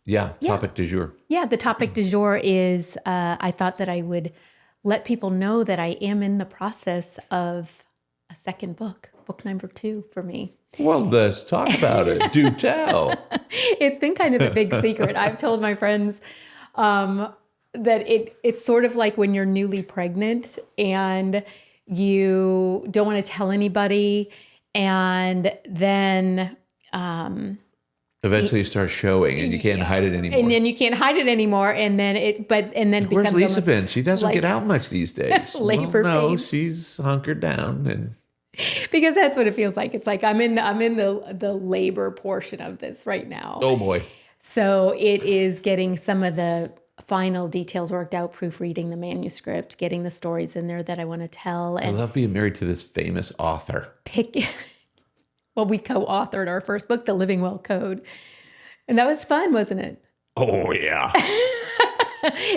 Yeah, topic du jour. Yeah, the topic du jour is I thought that I would let people know that I am in the process of a second book number 2 for me. Well, let's talk about it. Do tell. It's been kind of a big secret. I've told my friends that it's sort of like when you're newly pregnant and you don't want to tell anybody, and then eventually you start showing and you can't hide it anymore. And then you can't hide it anymore. And then where's Lisa been? She doesn't get out much these days. Labor pains. She's hunkered down and because that's what it feels like. It's like I'm in the labor portion of this right now. Oh boy. So it is getting some of the final details worked out, proofreading the manuscript, getting the stories in there that I want to tell. And I love being married to this famous author. Well, we co-authored our first book, The Living Well Code. And that was fun, wasn't it? Oh, yeah.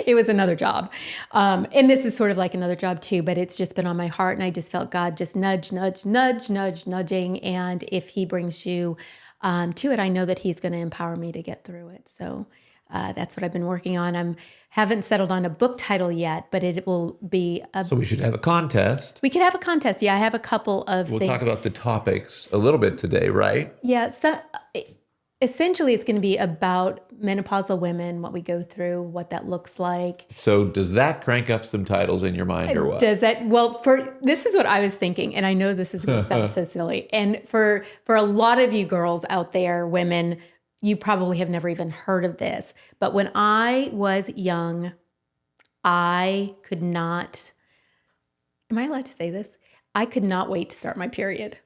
It was another job. And this is sort of like another job too, but it's just been on my heart. And I just felt God just nudging. And if he brings you to it, I know that he's going to empower me to get through it. So that's what I've been working on. Haven't settled on a book title yet, but it will be So we should have a contest. We could have a contest. Yeah, I have a couple of We'll talk about the topics a little bit today, right? Yeah, essentially it's going to be about menopausal women, what we go through, what that looks like. So does that crank up some titles in your mind or what? Does that? Well, this is what I was thinking, and I know this is going to sound so silly. And for a lot of you girls out there, women, you probably have never even heard of this. But when I was young, I could not, am I allowed to say this? I could not wait to start my period.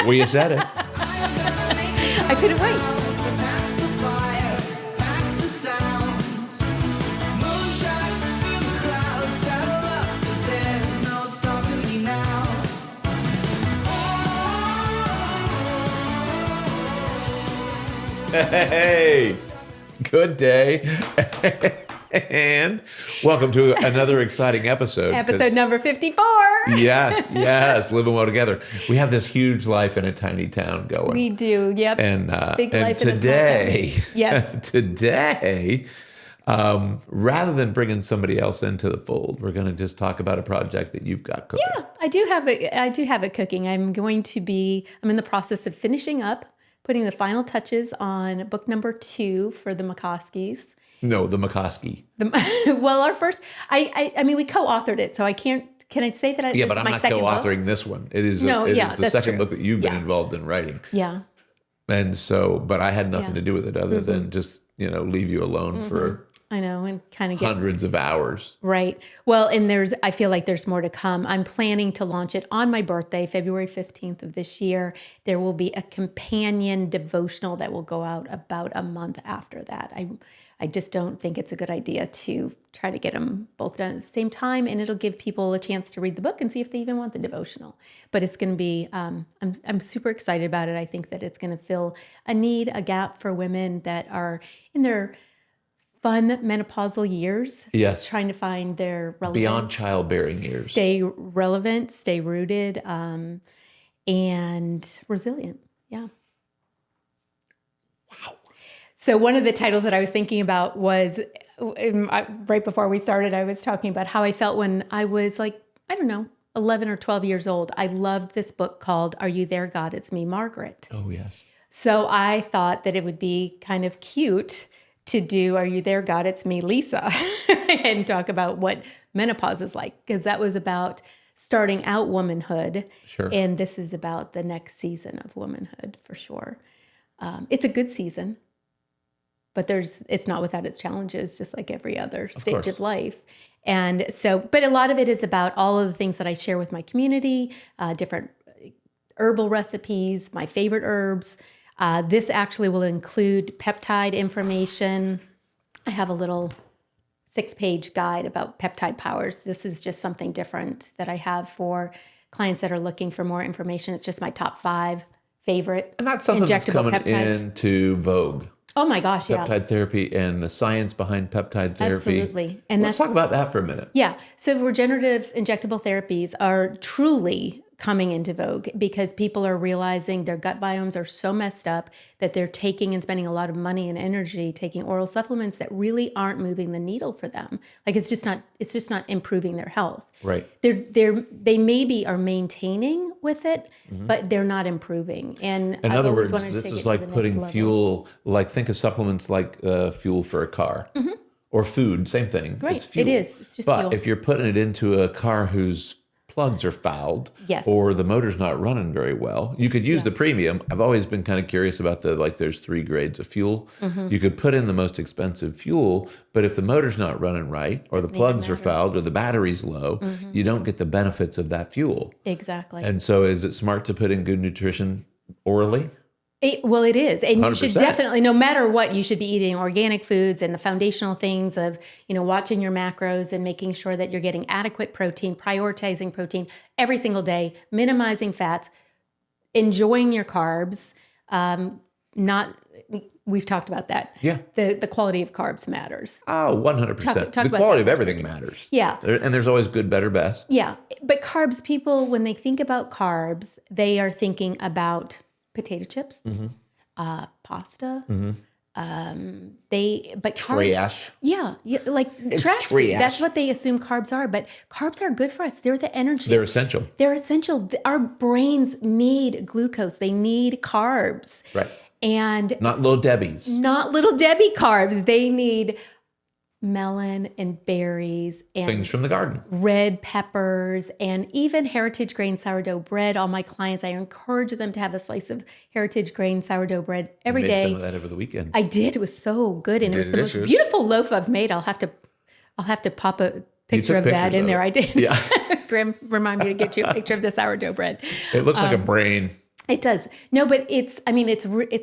Well, you said it. I couldn't wait. Hey, good day. And welcome to another exciting episode. Episode number 54. Yes, living well together. We have this huge life in a tiny town going. We do, yep. And big life today, in a small town. Yes. Today, rather than bringing somebody else into the fold, we're going to just talk about a project that you've got cooking. Yeah, I do have it cooking. I'm in the process of finishing up, putting the final touches on book number 2 for the McCoskeys. No, the McCoskey. Well, our first, I mean, we co-authored it, so can I say that? Yeah, but I'm not co-authoring this one. It is the second book that you've been involved in writing. Yeah. And so, but I had nothing to do with it other than just, leave you alone for I know, and kind of get hundreds of hours. Right. Well, and I feel like there's more to come. I'm planning to launch it on my birthday, February 15th of this year. There will be a companion devotional that will go out about a month after that. I just don't think it's a good idea to try to get them both done at the same time, and it'll give people a chance to read the book and see if they even want the devotional. But it's going to be, I'm super excited about it. I think that it's going to fill a need, a gap for women that are in their fun menopausal years. Yes. Trying to find their relevance. Beyond childbearing years. Stay relevant, stay rooted, and resilient. Yeah. Wow. So one of the titles that I was thinking about was, right before we started, I was talking about how I felt when I was 11 or 12 years old. I loved this book called Are You There, God? It's Me, Margaret. Oh, yes. So I thought that it would be kind of cute to do Are You There, God? It's Me, Lisa, and talk about what menopause is like, because that was about starting out womanhood. Sure. And this is about the next season of womanhood for sure. It's a good season, but it's not without its challenges, just like every other stage of life. And so, but a lot of it is about all of the things that I share with my community, different herbal recipes, my favorite herbs. This actually will include peptide information. I have a little 6-page guide about peptide powers. This is just something different that I have for clients that are looking for more information. It's just my top 5 favorite and that's something that's coming peptides. Into vogue. Oh my gosh, Peptide therapy and the science behind peptide therapy. Absolutely. And let's talk about that for a minute. Yeah. So regenerative injectable therapies are truly coming into vogue because people are realizing their gut biomes are so messed up that they're taking and spending a lot of money and energy taking oral supplements that really aren't moving the needle for them. Like it's just not improving their health. Right. They maybe are maintaining with it, but they're not improving. And In I've other always words, wanted to this take is it to like the next putting level. fuel, like think of supplements like fuel for a car or food, same thing. Right. It's fuel. It is. It's just but fuel. if you're putting it into a car whose plugs are fouled Yes. or the motor's not running very well, you could use the premium. I've always been kind of curious about there's 3 grades of fuel. You could put in the most expensive fuel, but if the motor's not running right or the plugs are fouled or the battery's low, you don't get the benefits of that fuel. Exactly. And so is it smart to put in good nutrition orally? Well, it is. And you should 100%. definitely, no matter what, you should be eating organic foods and the foundational things of, watching your macros and making sure that you're getting adequate protein, prioritizing protein every single day, minimizing fats, enjoying your carbs. We've talked about that. Yeah. The quality of carbs matters. Oh, 100%. Talk The about that quality of for a everything second. matters. Yeah. And there's always good, better, best. Yeah. But carbs, people, when they think about carbs, they are thinking about potato chips, pasta. But carbs, Trash. yeah, like trash food. trash. That's what they assume carbs are. But carbs are good for us. They're the energy. They're essential. They're essential. Our brains need glucose. They need carbs. Right. And Not little Debbie's. not little Debbie carbs. They need melon and berries and Things from the garden. red peppers and even heritage grain sourdough bread. All my clients, I encourage them to have a slice of heritage grain sourdough bread every Made day. some of that over the weekend. I did. It was so good, and it was the most Delicious. beautiful loaf I've made. I'll have to pop a picture took of that pictures in of there. it. I did. Yeah. Grim, remind me to get you a picture of the sourdough bread. It looks like a brain. It does. No, but it's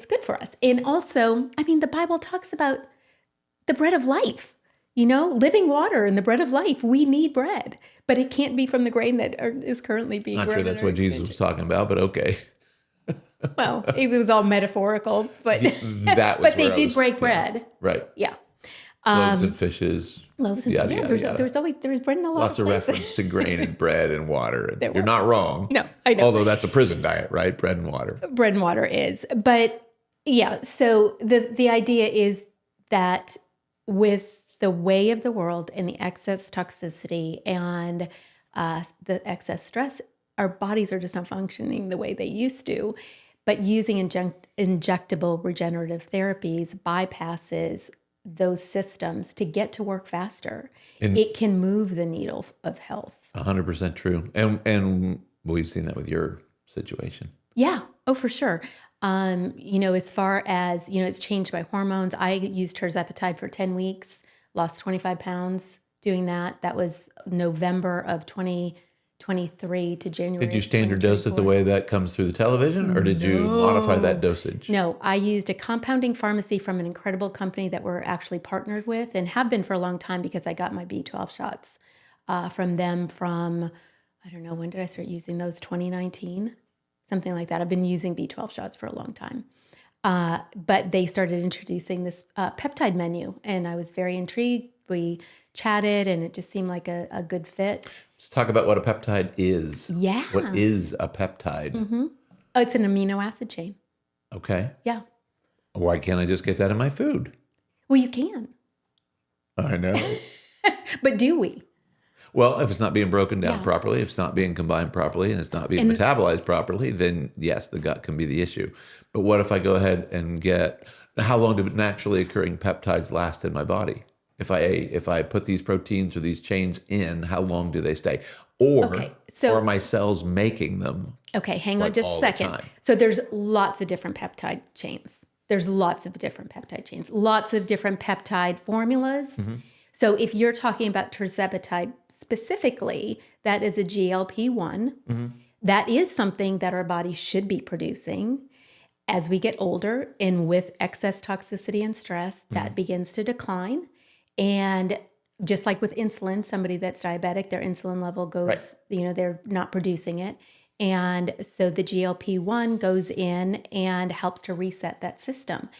good for us. And also, the Bible talks about the bread of life, living water and the bread of life. We need bread, but it can't be from the grain that is currently being Not grown. sure that's what Jesus was talking about, but okay. Well, it was all metaphorical, but That was but they where I did was- break yeah. bread. Right. Yeah. Loaves and fishes. Loaves and Yada, yeah, yada, there's yada. there's bread in a lot Lots of places. reference to grain and bread and water. And There you're were. not wrong. No, I know. Although that's a prison diet, right? Bread and water. Bread and water is. But yeah, so the idea is that with the way of the world and the excess toxicity and the excess stress, our bodies are just not functioning the way they used to. But using injectable regenerative therapies bypasses those systems to get to work faster. It can move the needle of health. 100% true. And we've seen that with your situation. Yeah. Oh, for sure. As far as, it's changed my hormones. I used Peptide for 10 weeks, lost 25 pounds doing that. That was November of 2023 to January. Did you standard dose it the way that comes through the television, or did you modify that dosage? No, I used a compounding pharmacy from an incredible company that we're actually partnered with and have been for a long time because I got my B12 shots from them I don't know, when did I start using those? 2019, something like that. I've been using B12 shots for a long time. But they started introducing this peptide menu, and I was very intrigued. We chatted, and it just seemed like a good fit. Let's talk about what a peptide is. Yeah. What is a peptide? Mm-hmm. Oh, it's an amino acid chain. Okay. Yeah. Why can't I just get that in my food? Well, you can. I know. But do we? Well, if it's not being broken down properly, if it's not being combined properly, and it's not being metabolized properly, then yes, the gut can be the issue. But what if I go ahead and how long do naturally occurring peptides last in my body? If I put these proteins or these chains in, how long do they stay? Or are my cells making them? Okay, hang on just a all the second. time? So there's lots of different peptide chains. Lots of different peptide formulas. Mm-hmm. So if you're talking about tirzepatide specifically, that is a GLP-1. Mm-hmm. That is something that our body should be producing. As we get older and with excess toxicity and stress, that begins to decline. And just like with insulin, somebody that's diabetic, their insulin level goes, they're not producing it. And so the GLP-1 goes in and helps to reset that system.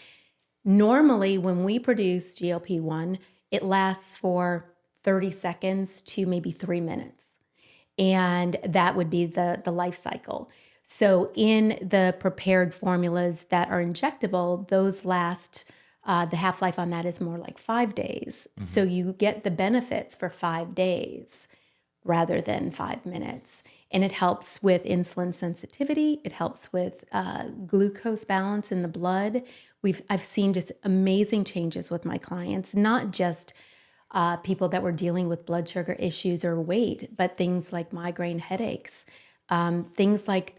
Normally, when we produce GLP-1, it lasts for 30 seconds to maybe 3 minutes. And that would be the life cycle. So in the prepared formulas that are injectable, those last, the half-life on that is more like 5 days. Mm-hmm. So you get the benefits for 5 days rather than 5 minutes. And it helps with insulin sensitivity. It helps with glucose balance in the blood. I've seen just amazing changes with my clients, not just people that were dealing with blood sugar issues or weight, but things like migraine headaches, things like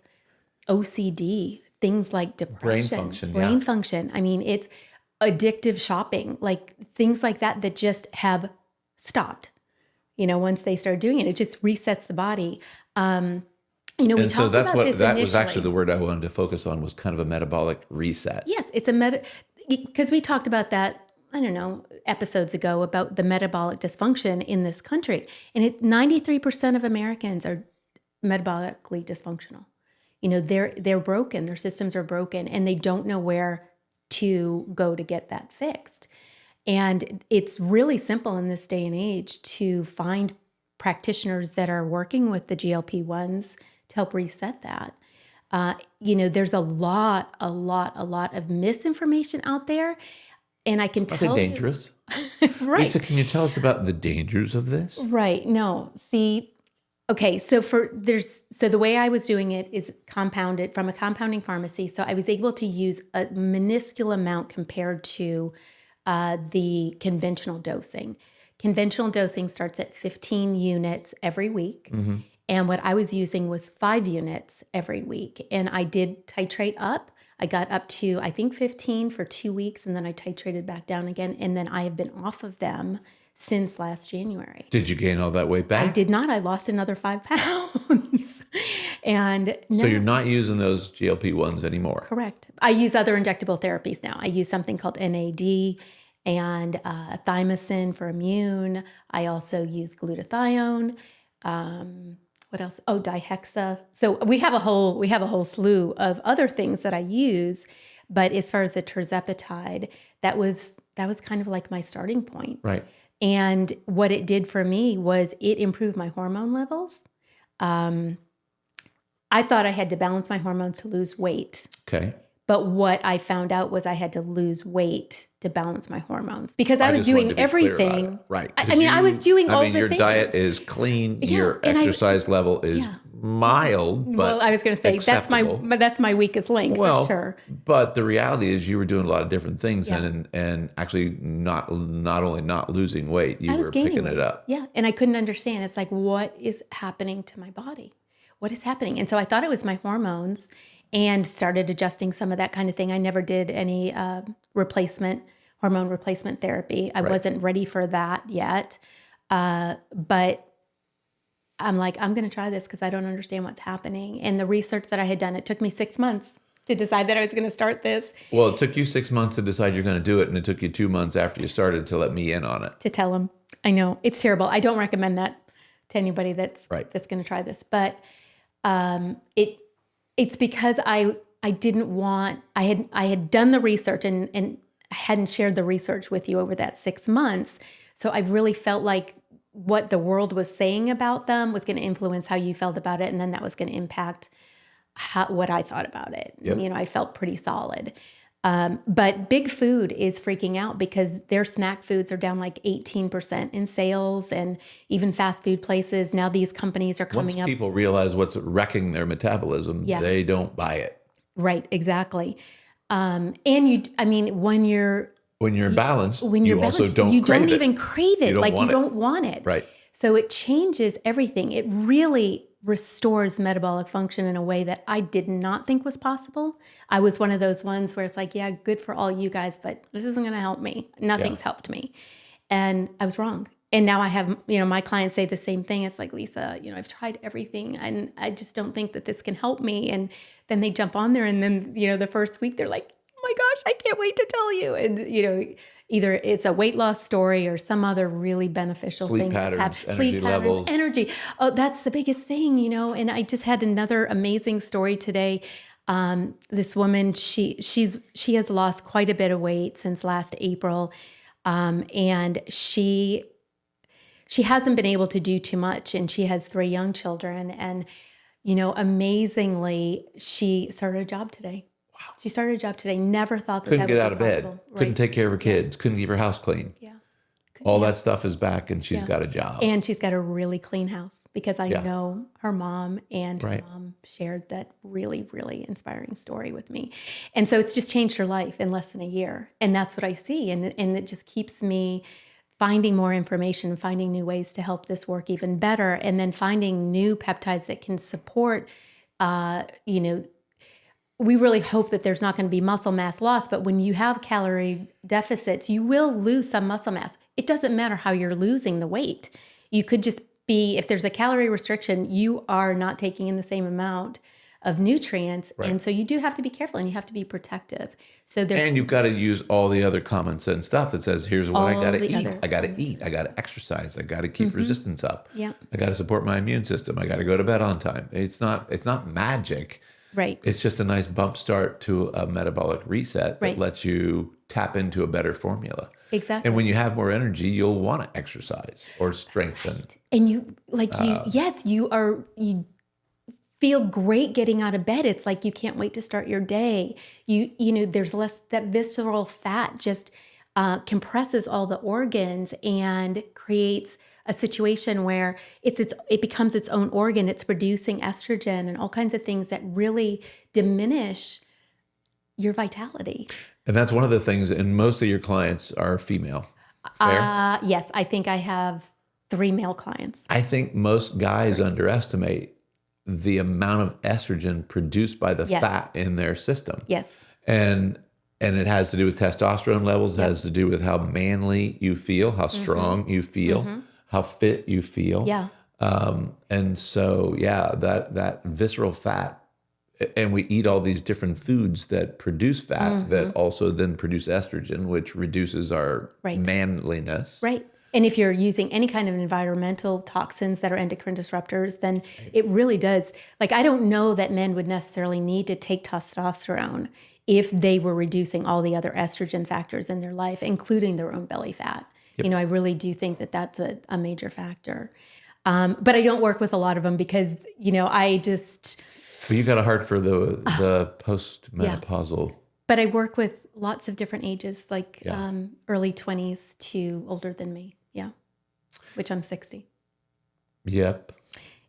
OCD, things like depression, brain function. I mean, it's addictive shopping, like things like that just have stopped. Once they start doing it, it just resets the body. We talked about this initially. That was actually the word I wanted to focus on, was kind of a metabolic reset. Yes, it's because we talked about that, I don't know, episodes ago about the metabolic dysfunction in this country. And 93% of Americans are metabolically dysfunctional. They're broken, their systems are broken, and they don't know where to go to get that fixed. And it's really simple in this day and age to find practitioners that are working with the GLP-1s to help reset that. There's a lot of misinformation out there. And I can tell you. Are they dangerous? Right. Lisa, can you tell us about the dangers of this? Right. No. See, okay. So the way I was doing it is compounded from a compounding pharmacy. So I was able to use a minuscule amount compared to the conventional dosing. Conventional dosing starts at 15 units every week. Mm-hmm. And what I was using was 5 units every week. And I did titrate up. I got up to, I think, 15 for 2 weeks, and then I titrated back down again. And then I have been off of them since last January. Did you gain all that weight back? I did not. I lost another 5 pounds. So you're not using those GLP-1s anymore? Correct. I use other injectable therapies now. I use something called NAD and thymosin for immune. I also use glutathione. What else? Oh, dihexa. So we have a whole slew of other things that I use. But as far as the tirzepatide, that was kind of like my starting point. Right. And what it did for me was it improved my hormone levels. I thought I had to balance my hormones to lose weight. Okay. But what I found out was I had to lose weight to balance my hormones because I was doing everything. Right. I was doing all the things. Your diet is clean. Yeah, your exercise level is mild, but well, I was going to say acceptable. that's my weakest link, for sure. But the reality is you were doing a lot of different things and actually not only not losing weight, you were picking it up. Yeah, and I couldn't understand. It's like, what is happening to my body? What is happening? And so I thought it was my hormones and started adjusting some of that kind of thing. I never did any hormone replacement therapy. I wasn't ready for that yet. But I'm like, I'm going to try this because I don't understand what's happening. And the research that I had done, it took me 6 months to decide that I was going to start this. Well, it took you 6 months to decide you're going to do it. And it took you 2 months after you started to let me in on it. To tell them. I know. It's terrible. I don't recommend that to anybody that's going to try this. But it's because I didn't want, I had done the research and I hadn't shared the research with you over that 6 months. So I really felt like what the world was saying about them was going to influence how you felt about it. And then that was going to impact what I thought about it. Yep. I felt pretty solid. But big food is freaking out because their snack foods are down like 18% in sales, and even fast food places. Now these companies are coming up. Once people realize what's wrecking their metabolism, they don't buy it. Right, exactly. And when you're balanced, you also don't crave it. You don't even crave it. You don't want it. Right. So it changes everything. It really restores metabolic function in a way that I did not think was possible. I was one of those ones where it's like, yeah, good for all you guys, but this isn't going to help me. Nothing's helped me. And I was wrong. And now I have, my clients say the same thing. It's like, Lisa, I've tried everything and I just don't think that this can help me. And then they jump on there and then, the first week they're like, oh my gosh, I can't wait to tell you. And, either it's a weight loss story or some other really beneficial sleep thing. Patterns, energy levels. Energy. Oh, that's the biggest thing, and I just had another amazing story today. This woman, she has lost quite a bit of weight since last April. And she she hasn't been able to do too much, and she has 3 young children. And, amazingly, she started a job today. Wow. She started a job today. Never thought that Couldn't that get would out be of possible. bed. Couldn't take care of her kids. Couldn't keep her house clean. Yeah. All that stuff is back, and she's got a job. And she's got a really clean house, because I Yeah. know her mom, and her Right. mom shared that really, really inspiring story with me. And so it's just changed her life in less than a year. And that's what I see. And it just keeps me finding more information, finding new ways to help this work even better, and then finding new peptides that can support, we really hope that there's not going to be muscle mass loss, but when you have calorie deficits, you will lose some muscle mass. It doesn't matter how you're losing the weight. You could just be, if there's a calorie restriction, you are not taking in the same amount of nutrients. Right. And so you do have to be careful, and you have to be protective. So And you've got to use all the other common sense stuff that says, here's what I got to eat. I got to eat. I got to exercise. I got to keep resistance up. Yeah. I got to support my immune system. I got to go to bed on time. It's not magic. Right. It's just a nice bump start to a metabolic reset that lets you tap into a better formula. Exactly. And when you have more energy, you'll want to exercise or strengthen. Right. And you feel great getting out of bed. It's like you can't wait to start your day. There's less, that visceral fat just compresses all the organs and creates a situation where it becomes its own organ. It's producing estrogen and all kinds of things that really diminish your vitality. And that's one of the things, and most of your clients are female. Fair? Yes, I think I have 3 male clients. I think most guys underestimate the amount of estrogen produced by the fat in their system. Yes. And it has to do with testosterone levels. It has to do with how manly you feel, how strong you feel, how fit you feel. Yeah. And so, that visceral fat, and we eat all these different foods that produce fat that also then produce estrogen, which reduces our manliness. Right. And if you're using any kind of environmental toxins that are endocrine disruptors, then it really does. Like, I don't know that men would necessarily need to take testosterone if they were reducing all the other estrogen factors in their life, including their own belly fat. Yep. I really do think that that's a major factor. But I don't work with a lot of them because, I just... Well, you got a heart for the post-menopausal. But I work with lots of different ages, like early 20s to older than me. Yeah. Which I'm 60. Yep.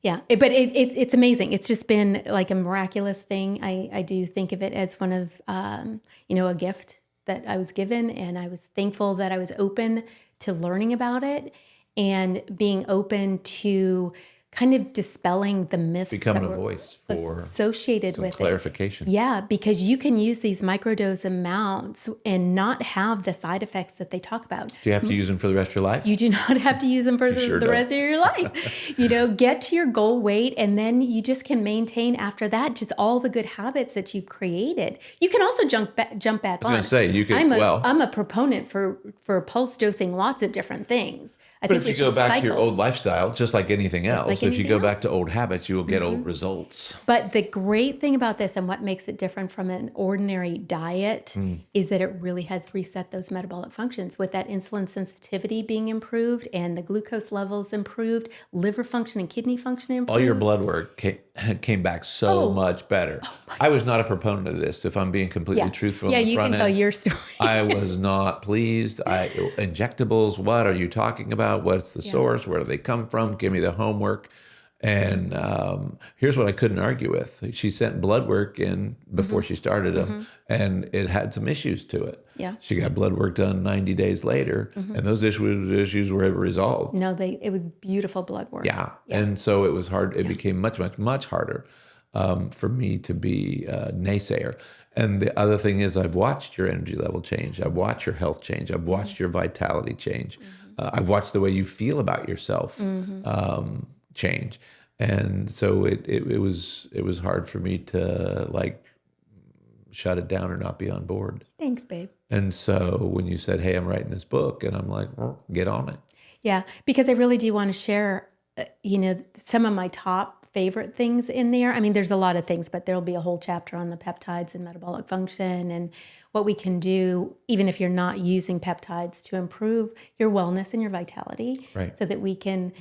Yeah. But it's amazing. It's just been like a miraculous thing. I do think of it as one of, a gift that I was given. And I was thankful that I was open to learning about it and being open to kind of dispelling the myths becoming that a were voice for associated with clarification. Yeah, because you can use these microdose amounts and not have the side effects that they talk about. Do you have to use them for the rest of your life? You do not have to use them for the rest of your life. Get to your goal weight, and then you just can maintain after that just all the good habits that you've created. You can also jump back on. I was going to say, you can. I'm a proponent for pulse dosing lots of different things. But if you go back to your old lifestyle, just like anything else, if you go back to old habits, you will get old results. But the great thing about this and what makes it different from an ordinary diet is that it really has reset those metabolic functions with that insulin sensitivity being improved and the glucose levels improved, liver function and kidney function improved. All your blood work came back so much better. I was not a proponent of this, if I'm being completely truthful. Yeah, you can tell your story. I was not pleased. Injectables, what are you talking about? What's the source? Where do they come from? Give me the homework. And here's what I couldn't argue with. She sent blood work in before she started them, and it had some issues to it. Yeah. She got blood work done 90 days later, and those issues were resolved. No, it was beautiful blood work. Yeah. And so it was hard. It became much, much, much harder for me to be a naysayer. And the other thing is, I've watched your energy level change. I've watched your health change. I've watched your vitality change. I've watched the way you feel about yourself change. And so it was hard for me to shut it down or not be on board. Thanks, babe. And so when you said, hey, I'm writing this book, and I'm like, well, get on it. Yeah, because I really do want to share, some of my top favorite things in there. I mean, there's a lot of things, but there'll be a whole chapter on the peptides and metabolic function and what we can do, even if you're not using peptides, to improve your wellness and your vitality, Right. so that we can,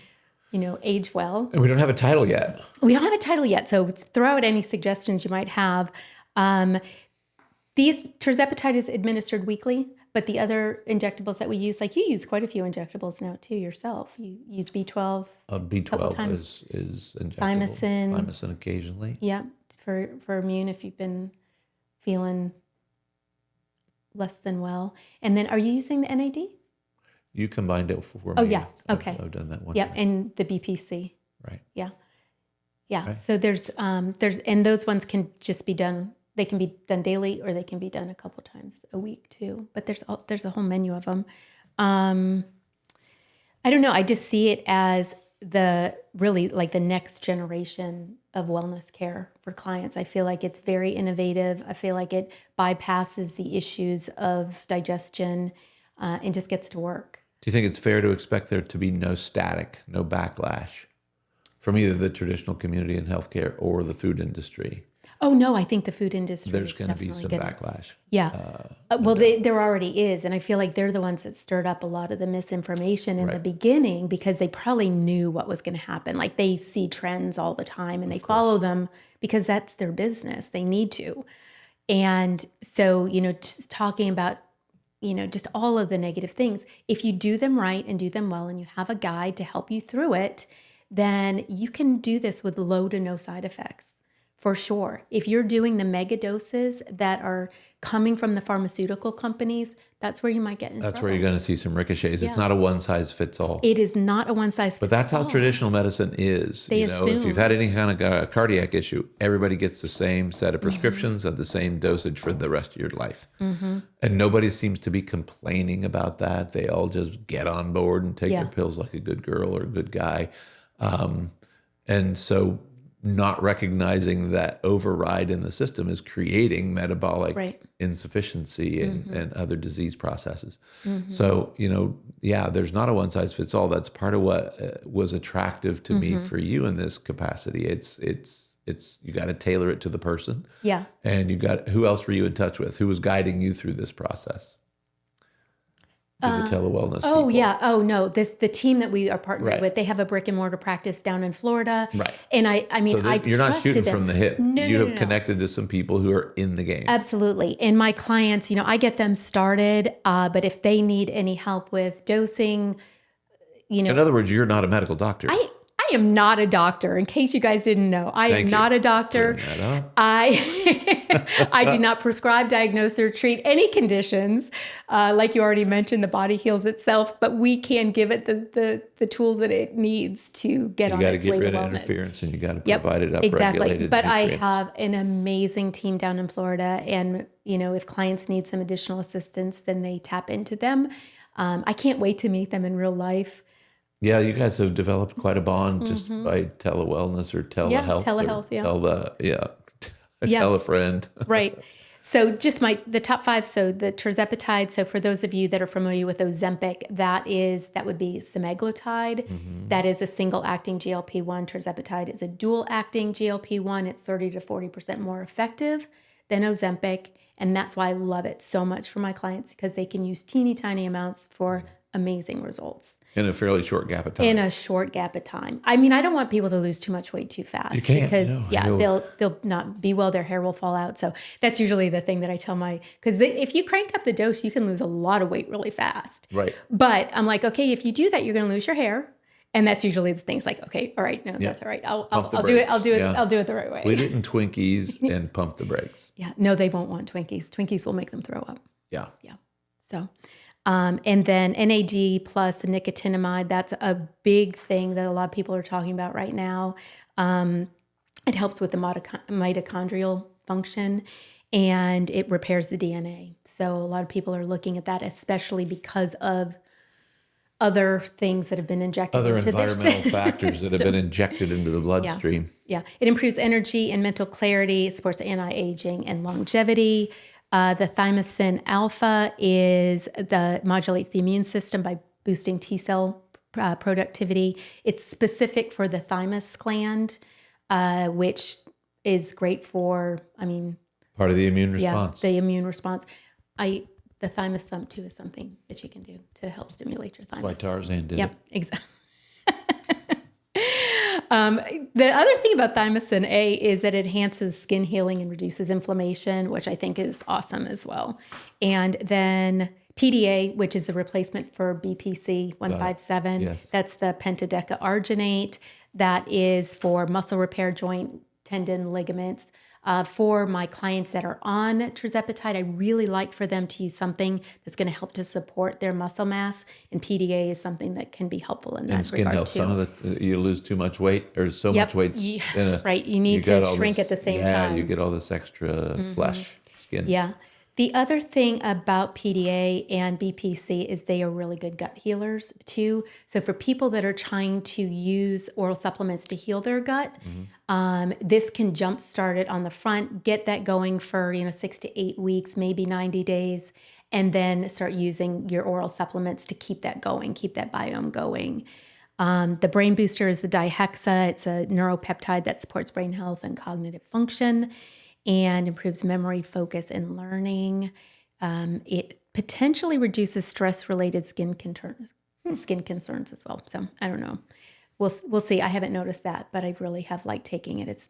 age well. And we don't have a title yet. We don't have a title yet, so throw out any suggestions you might have. These tirzepatide is administered weekly, but the other injectables that we use, like you use quite a few injectables now too yourself. You use B12. B12 is injectable. Thymosin occasionally. Yeah, for immune if you've been feeling less than well. And then are you using the NAD? You combined it for me. Oh, yeah. Okay. I've done that one. Yep, and the BPC. Right. Yeah. Yeah. Right. So there's and those ones can just be done. They can be done daily, or they can be done a couple times a week too. But there's a whole menu of them. I don't know. I just see it as the next generation of wellness care for clients. I feel like it's very innovative. I feel like it bypasses the issues of digestion and just gets to work. Do you think it's fair to expect there to be no static, no backlash from either the traditional community in healthcare or the food industry? Oh, no, I think the food industry There's going to be some backlash. Yeah. There already is. And I feel like they're the ones that stirred up a lot of the misinformation in the beginning, because they probably knew what was going to happen. Like, they see trends all the time and they follow them because that's their business. They need to. And so, just talking about, just all of the negative things, if you do them right and do them well and you have a guide to help you through it, then you can do this with low to no side effects. For sure. If you're doing the mega doses that are coming from the pharmaceutical companies, that's where you might get in trouble. That's where you're going to see some ricochets. Yeah. It's not a one size fits all. It is not a one size fits all. But that's how traditional medicine is. They assume. If you've had any kind of cardiac issue, everybody gets the same set of prescriptions and the same dosage for the rest of your life. Mm-hmm. And nobody seems to be complaining about that. They all just get on board and take their pills like a good girl or a good guy. And so not recognizing that override in the system is creating metabolic insufficiency and other disease processes. Mm-hmm. So, there's not a one size fits all. That's part of what was attractive to me for you in this capacity. It's you got to tailor it to the person. Yeah. And who else were you in touch with? Who was guiding you through this process? The telewellness Oh, people. yeah. Oh, no. The team that we are partnered with, they have a brick and mortar practice down in Florida. Right. And I mean, so you're not shooting them from the hip. You have connected to some people who are in the game. Absolutely. And my clients, I get them started, but if they need any help with dosing, In other words, you're not a medical doctor. I am not a doctor, in case you guys didn't know. I am not a doctor. I do not prescribe, diagnose, or treat any conditions. Like you already mentioned, the body heals itself, but we can give it the tools that it needs to get on its way to wellness. You got to get rid of interference, and you got to provide it upregulated Exactly. But nutrients. I have an amazing team down in Florida, and if clients need some additional assistance, then they tap into them. I can't wait to meet them in real life. Yeah, you guys have developed quite a bond just by telewellness or telehealth. Tell a friend. Right. So just the top 5. So the tirzepatide. So for those of you that are familiar with Ozempic, that would be semaglutide. Mm-hmm. That is a single acting GLP-1. Tirzepatide is a dual acting GLP-1. It's 30 to 40% more effective than Ozempic. And that's why I love it so much for my clients, because they can use teeny tiny amounts for amazing results. In a fairly short gap of time. I mean, I don't want people to lose too much weight too fast. You can't. Because, they'll not be well, their hair will fall out. So that's usually the thing that I tell because if you crank up the dose, you can lose a lot of weight really fast. Right. But I'm like, okay, if you do that, you're going to lose your hair. And that's usually the thing. It's like, okay, all right, no, that's all right. I'll do it. I'll do it. I'll do it the right way. Bleed it in Twinkies and pump the brakes. Yeah. No, they won't want Twinkies. Twinkies will make them throw up. Yeah. Yeah. So... and then NAD plus the nicotinamide, that's a big thing that a lot of people are talking about right now. It helps with the mitochondrial function, and it repairs the DNA. So a lot of people are looking at that, especially because of other things that have been injected into their system. Other environmental factors that have been injected into the bloodstream. Yeah. It improves energy and mental clarity, supports anti-aging and longevity. The thymosin alpha modulates the immune system by boosting T cell productivity. It's specific for the thymus gland. which is great for, part of the immune response. Yeah, the immune response. The thymus thump too is something that you can do to help stimulate your thymus. That's why Tarzan did it. Yep, exactly. The other thing about thymosin A is that it enhances skin healing and reduces inflammation, which I think is awesome as well. And then PDA, which is the replacement for BPC 157. Yes. That's the pentadecaarginate. That is for muscle repair, joint, tendon, ligaments. For my clients that are on tirzepatide, I really like for them to use something that's going to help to support their muscle mass. And PDA is something that can be helpful in that skin regard health. too. Some of you lose too much weight or so much weight. Right. You need to shrink at the same time. Yeah, you get all this extra flesh, skin. Yeah. The other thing about PDA and BPC is they are really good gut healers too. So for people that are trying to use oral supplements to heal their gut, this can jumpstart it on the front, get that going for 6 to 8 weeks, maybe 90 days, and then start using your oral supplements to keep that going, keep that biome going. The brain booster is the dihexa. It's a neuropeptide that supports brain health and cognitive function and improves memory, focus, and learning. It potentially reduces stress-related skin concerns as well. So I don't know. We'll see. I haven't noticed that, but I really have liked taking it. It's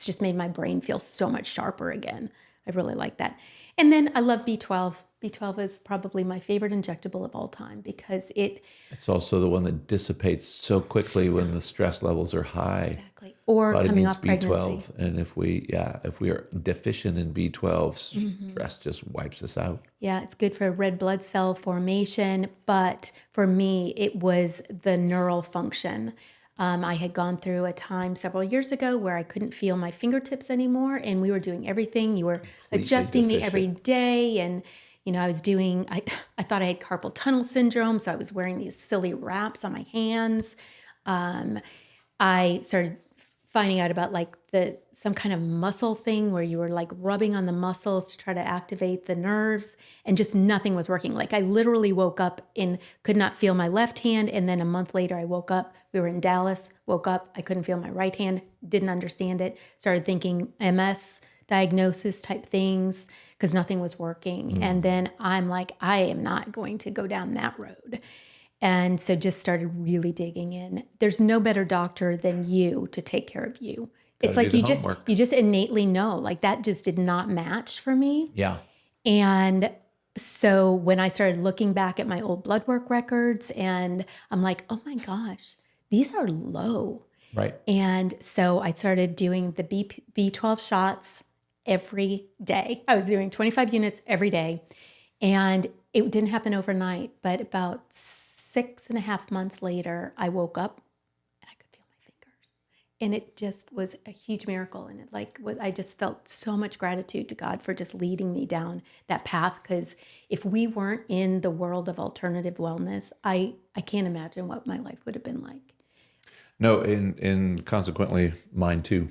just made my brain feel so much sharper again. I really like that. And then I love B12. B12 is probably my favorite injectable of all time because it's also the one that dissipates so quickly when the stress levels are high. Exactly. Or body coming needs off B12, pregnancy. and if we are deficient in B12, stress just wipes us out. Yeah, it's good for red blood cell formation, but for me, it was the neural function. I had gone through a time several years ago where I couldn't feel my fingertips anymore, and we were doing everything. You were Completely adjusting me deficient. every day, and I was doing. I thought I had carpal tunnel syndrome, so I was wearing these silly wraps on my hands. I started finding out about some kind of muscle thing where you were rubbing on the muscles to try to activate the nerves, and just nothing was working. I literally woke up and could not feel my left hand, and then a month later I woke up. We were in Dallas, woke up, I couldn't feel my right hand, didn't understand it, started thinking MS diagnosis type things because nothing was working. And then I'm like, I am not going to go down that road. And so just started really digging in. There's no better doctor than you to take care of you. It's like you just innately know, that just did not match for me. Yeah. And so when I started looking back at my old blood work records, and I'm like, oh my gosh, these are low. Right. And so I started doing the B12 shots every day. I was doing 25 units every day. And it didn't happen overnight, but about 6.5 months later, I woke up and I could feel my fingers. And it just was a huge miracle. And I just felt so much gratitude to God for just leading me down that path. Because if we weren't in the world of alternative wellness, I can't imagine what my life would have been like. No, and consequently, mine too.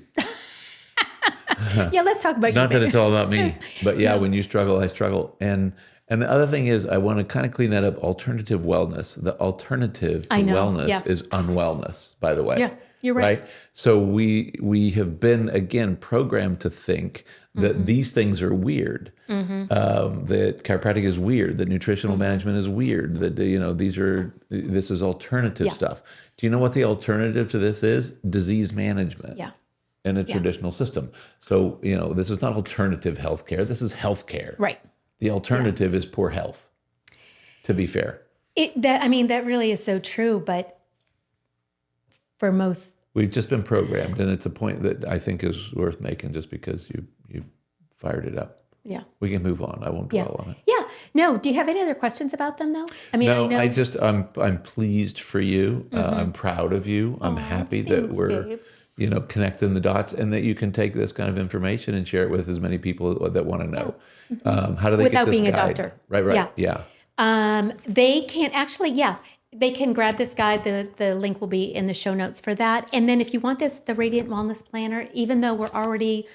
Yeah, let's talk about Not you. that it's all about me, but yeah, when you struggle, I struggle. And the other thing is, I want to kind of clean that up. Alternative wellness. The alternative to wellness is unwellness, by the way. Yeah, you're right. So we have been, again, programmed to think that these things are weird, that chiropractic is weird, that nutritional management is weird, that this is alternative stuff. Do you know what the alternative to this is? Disease management. Yeah. In a traditional system. So, this is not alternative healthcare. This is healthcare. Right. The alternative is poor health, to be fair. That really is so true. But for most... We've just been programmed, and it's a point that I think is worth making just because you fired it up. Yeah. We can move on. I won't dwell on it. Yeah. No. Do you have any other questions about them, though? No, I'm pleased for you. I'm proud of you. I'm happy that we're... connecting the dots, and that you can take this kind of information and share it with as many people that want to know. How do they without get this being guide? a doctor? Right. Yeah. They can actually, they can grab this guide. The link will be in the show notes for that. And then if you want the Radiant Wellness Planner, even though we're already...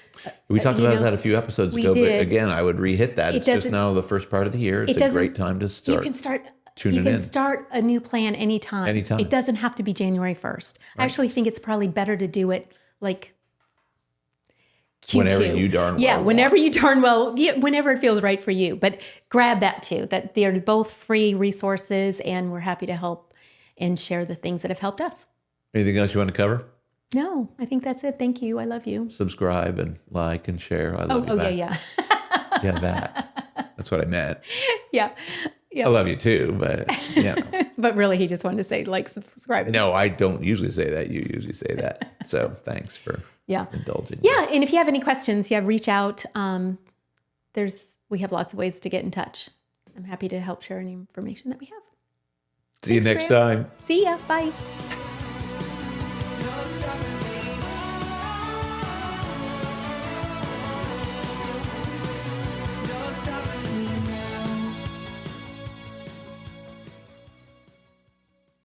We talked about that a few episodes ago, did. But again, I would re-hit that. It's just now the first part of the year. It's a great time to start. You can start tuning you can in. start a new plan anytime. Anytime. It doesn't have to be January 1st. I actually think it's probably better to do it like Q2. Whenever you darn well want. Whenever you darn well, whenever it feels right for you. But grab that too, that they're both free resources, and we're happy to help and share the things that have helped us. Anything else you want to cover? No, I think that's it. Thank you. I love you. Subscribe and like and share. I love you back. Yeah. Yeah, that. That's what I meant. Yeah. I love you too, but But really, he just wanted to say like, subscribe. No, I don't usually say that. You usually say that. So thanks for indulging. Yeah, and if you have any questions, reach out. We have lots of ways to get in touch. I'm happy to help share any information that we have. See you next time. See ya. Bye.